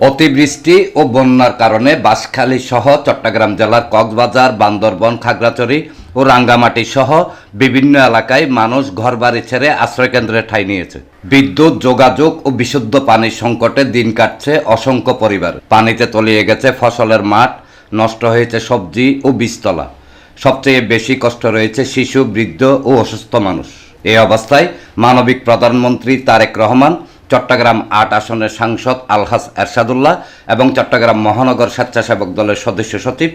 অতিবৃষ্টি ও বন্যার কারণে বাঁশখালী সহ চট্টগ্রাম জেলার কক্সবাজার, বান্দরবান, খাগড়াছড়ি ও রাঙ্গামাটি সহ বিভিন্ন এলাকায় মানুষ ঘরবাড়ি ছেড়ে আশ্রয়কেন্দ্রে ঠাঁই নিয়েছে। বিদ্যুৎ, যোগাযোগ ও বিশুদ্ধ পানির সংকটে দিন কাটছে অসংখ্য পরিবার। পানিতে তলিয়ে গেছে ফসলের মাঠ, নষ্ট হয়েছে সবজি ও বীজতলা। সবচেয়ে বেশি কষ্ট রয়েছে শিশু, বৃদ্ধ ও অসুস্থ মানুষ। এই অবস্থায় মানবিক প্রধানমন্ত্রী তারেক রহমান, চট্টগ্রাম ৮ আসনের সাংসদ আলহাজ এরশাদুল্লাহ এবং চট্টগ্রাম মহানগর স্বেচ্ছাসেবক দলের সদস্য সচিব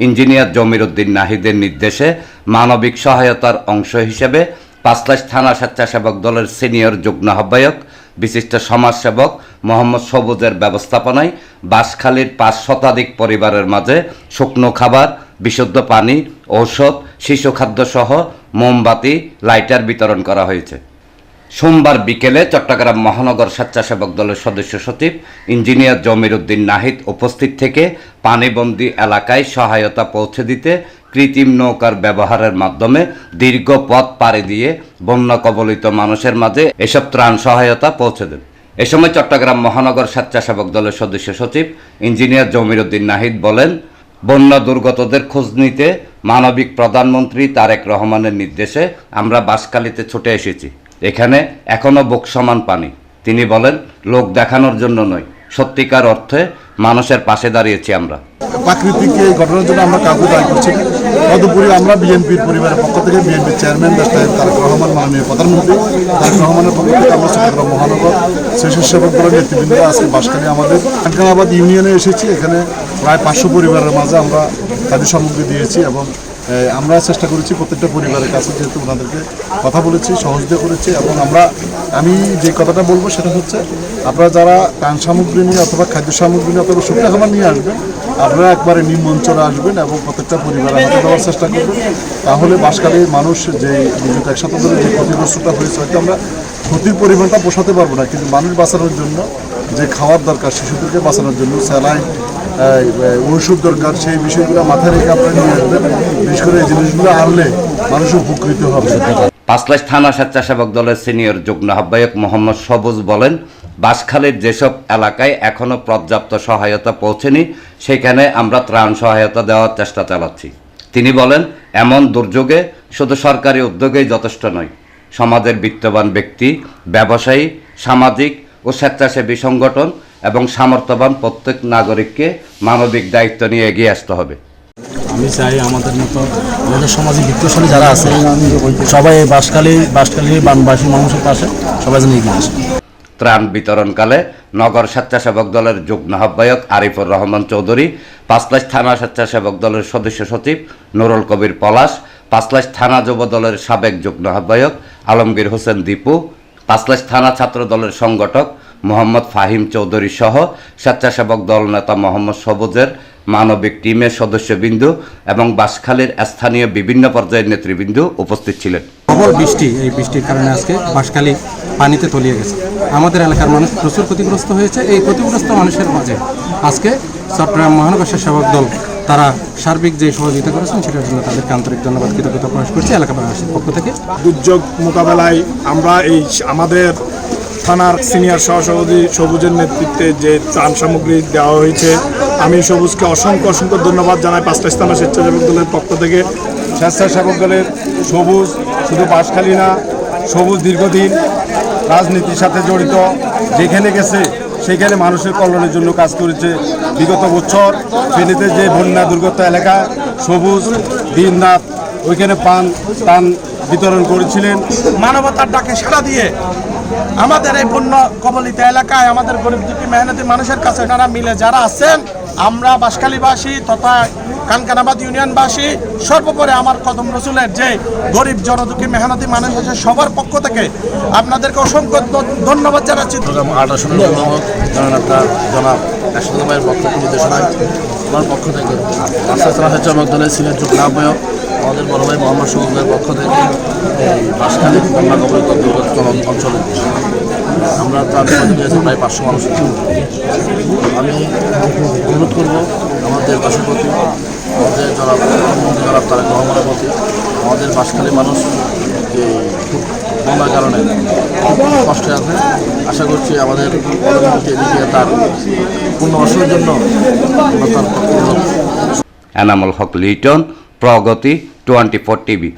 ইঞ্জিনিয়ার জমির উদ্দিন নাহিদের নির্দেশে মানবিক সহায়তার অংশ হিসেবে পাঁচলাইশ থানা স্বেচ্ছাসেবক দলের সিনিয়র যুগ্ম আহ্বায়ক বিশিষ্ট সমাজসেবক মোহাম্মদ সবুজের ব্যবস্থাপনায় বাঁশখালীর ৫ শতাধিক পরিবারের মাঝে শুকনো খাবার, বিশুদ্ধ পানি, ঔষধ, শিশু খাদ্য সহ মোমবাতি, লাইটার বিতরণ করা হয়েছে। সোমবার বিকেলে চট্টগ্রাম মহানগর স্বেচ্ছাসেবক দলের সদস্য সচিব ইঞ্জিনিয়ার জমির উদ্দিন নাহিদ উপস্থিত থেকে পানিবন্দী এলাকায় সহায়তা পৌঁছে দিতে কৃত্রিম নৌকার ব্যবহারের মাধ্যমে দীর্ঘ পথ পাড়ি দিয়ে বন্যা কবলিত মানুষের মাঝে এসব ত্রাণ সহায়তা পৌঁছে দেন। এ সময় চট্টগ্রাম মহানগর স্বেচ্ছাসেবক দলের সদস্য সচিব ইঞ্জিনিয়ার জমির উদ্দিন নাহিদ বলেন, বন্যা দুর্গতদের খোঁজ নিতে মানবিক প্রধানমন্ত্রী তারেক রহমানের নির্দেশে আমরা বাঁশখালীতে ছুটে এসেছি। এখানে এখনো বুক সমান পানি। তিনি বলেন, লোক দেখানোর জন্য নয়, সত্যিকার অর্থে মানুষের পাশে দাঁড়িয়েছি আমরা। প্রাকৃতিক এই ঘটনার জন্য আমরা কাউকে দায়ী করছি না। তদুপরি আমরা বিএনপির পরিবারের পক্ষ থেকে বিএনপির চেয়ারম্যান তারেক রহমান, মাননীয় প্রধানমন্ত্রী তারেক রহমানের পক্ষ থেকে আমরা চট্টগ্রাম মহানগর স্বেচ্ছাসেবক দলের নেতৃবৃন্দরা আজকে বাঁশখালী আমাদের কানকানাবাদ ইউনিয়নে এসেছি। এখানে প্রায় ৫০০ পরিবারের মাঝে আমরা খাদ্য সামগ্রী দিয়েছি এবং আমরা চেষ্টা করেছি প্রত্যেকটা পরিবারের কাছে, যেহেতু ওনাদেরকে কথা বলেছি, সহযোগিতা করেছি এবং আমি যে কথাটা বলবো সেটা হচ্ছে, আপনারা যারা ত্রাণ সামগ্রী নিয়ে অথবা খাদ্য সামগ্রী নিয়ে অথবা শুকনো খাবার নিয়ে আসবেন, আপনারা একবারে নিম্ন অঞ্চলে আসবেন এবং প্রত্যেকটা পরিবারের হাতে দেওয়ার চেষ্টা করবেন। তাহলে বাঁশখালীর মানুষ যে বিদ্যুৎ একসাথে ধরে যে ক্ষতিগ্রস্তটা হয়েছে, হয়তো আমরা ক্ষতির পরিমাণটা পোষাতে পারবো না, কিন্তু মানুষ বাঁচানোর জন্য যে খাওয়ার দরকার, শিশুদেরকে বাঁচানোর জন্য স্যালাইন, ঔষধ দরকার, সেই বিষয়গুলো মাথায় রেখে আপনারা নিয়ে আসবেন। বিশেষ করে এই জিনিসগুলো আনলে মানুষ উপকৃত হবে। পাঁচলাইশ থানা স্বেচ্ছাসেবক দলের সিনিয়র যুগ্ম আহ্বায়ক মোহাম্মদ সবুজ বলেন, বাঁশখালীর যেসব এলাকায় এখনও পর্যাপ্ত সহায়তা পৌঁছেনি, সেখানে আমরা ত্রাণ সহায়তা দেওয়ার চেষ্টা চালাচ্ছি। তিনি বলেন, এমন দুর্যোগে শুধু সরকারি উদ্যোগেই যথেষ্ট নয়, সমাজের বিত্তবান ব্যক্তি, ব্যবসায়ী, সামাজিক ও স্বেচ্ছাসেবী সংগঠন এবং সামর্থ্যবান প্রত্যেক নাগরিককে মানবিক দায়িত্ব নিয়ে এগিয়ে আসতে হবে। আমি চাই আমাদের মতো আমাদের সমাজে বিত্তশালী যারা আছে সবাই বাঁশখালী বানবাসী মানুষের পাশে সবাই যেন এগিয়ে আসে। ত্রাণ বিতরণকালে নগর স্বেচ্ছাসেবক দলের যুগ্ম আহ্বায়ক আরিফুর রহমান চৌধুরী, পাঁচলাইশ থানা স্বেচ্ছাসেবক দলের সদস্য সচিব নুরুল কবির পলাশ, পাঁচলাইশ থানা যুব দলের সাবেক যুগ্ম আহ্বায়ক আলমগীর হোসেন দীপু, পাঁচলাইশ থানা ছাত্র দলের সংগঠক মোহাম্মদ ফাহিম চৌধুরী সহ স্বেচ্ছাসেবক দল নেতা মোহাম্মদ সবুজের মানবিক টিমের সদস্যবৃন্দ এবং বাঁশখালীর স্থানীয় বিভিন্ন পর্যায়ের নেতৃবৃন্দ উপস্থিত ছিলেন। প্রবল বৃষ্টি, এই বৃষ্টির কারণে আজকে বাঁশখালী পানিতে তলিয়ে গেছে। আমাদের এলাকার মানুষ প্রচুর ক্ষতিগ্রস্ত হয়েছে। এই ক্ষতিগ্রস্ত মানুষের মাঝে আজকে চট্টগ্রাম মহানগর স্বেচ্ছাসেবক দল তারা সার্বিক যে সহযোগিতা করেছেন, সেটার জন্য তাদেরকে আন্তরিক ধন্যবাদ, কৃতজ্ঞতা প্রকাশ করছি এলাকাবাসীর পক্ষ থেকে। দুর্যোগ মোকাবেলায় আমরা আমাদের থানার সিনিয়র সহসভাপতি সবুজের নেতৃত্বে যে ত্রাণ সামগ্রী দেওয়া হয়েছে, আমি সবুজকে অসংখ্য ধন্যবাদ জানাই। পাঁচলাইশ থানা স্বেচ্ছাসেবক দলের পক্ষ থেকে স্বেচ্ছাসেবক দলের সবুজ শুধু বাঁশখালী না, সবুজ দীর্ঘদিন রাজনীতির সাথে জড়িত, যেখানে গেছে সেখানে মানুষের কল্যাণের জন্য কাজ করেছে। বিগত বছর ফেনীতে যে বন্যা দুর্গত এলাকা, সবুজ দিন রাত ওইখানে ত্রাণ বিতরণ করেছিলেন। মানবতার ডাকে সাড়া দিয়ে আমাদের এই বন্যা কবলিত এলাকায় আমাদের গরিব দুঃখী মেহনতি মানুষের কাছে তারা মিলে যারা আছেন, আমরা বাঁশখালীবাসী তথা কানকানাবাদ ইউনিয়নবাসী, সর্বোপরি আমার কদম রসুলের যে গরিব জনদুঃখী মেহনতি মানুষ আছে, সবার পক্ষ থেকে আপনাদেরকে অসংখ্য ধন্যবাদ জানাচ্ছি। ৮ আসনের জনাব এরশাদুল্লাহের পক্ষ থেকে নির্দেশনায় আমার পক্ষ থেকে পাঁচলাইশ থানা স্বেচ্ছাসেবক দলের সিনিয়র যুগ্ম আহ্বায়ক আমাদের বড় ভাই মোহাম্মদ সবুজের পক্ষ থেকে এই বাঁশখালী বন্যা কবলিত দুর্গত অঞ্চলে আমরা ত্রাণ দিয়েছি প্রায় ৫০০ মানুষের। আমি অনুরোধ করব আমাদের দেশবাসীর প্রতি, আমাদের জনাব তারেক রহমানের প্রতি, আমাদের বাঁশখালী মানুষ যে খুব বন্যার কারণে খুব কষ্টে আছে। আশা করছি আমাদের প্রধানমন্ত্রী এদিকে তার পুনর্বাসনের জন্য এনামুল হক লিটন, প্রগতি 24 টিভি।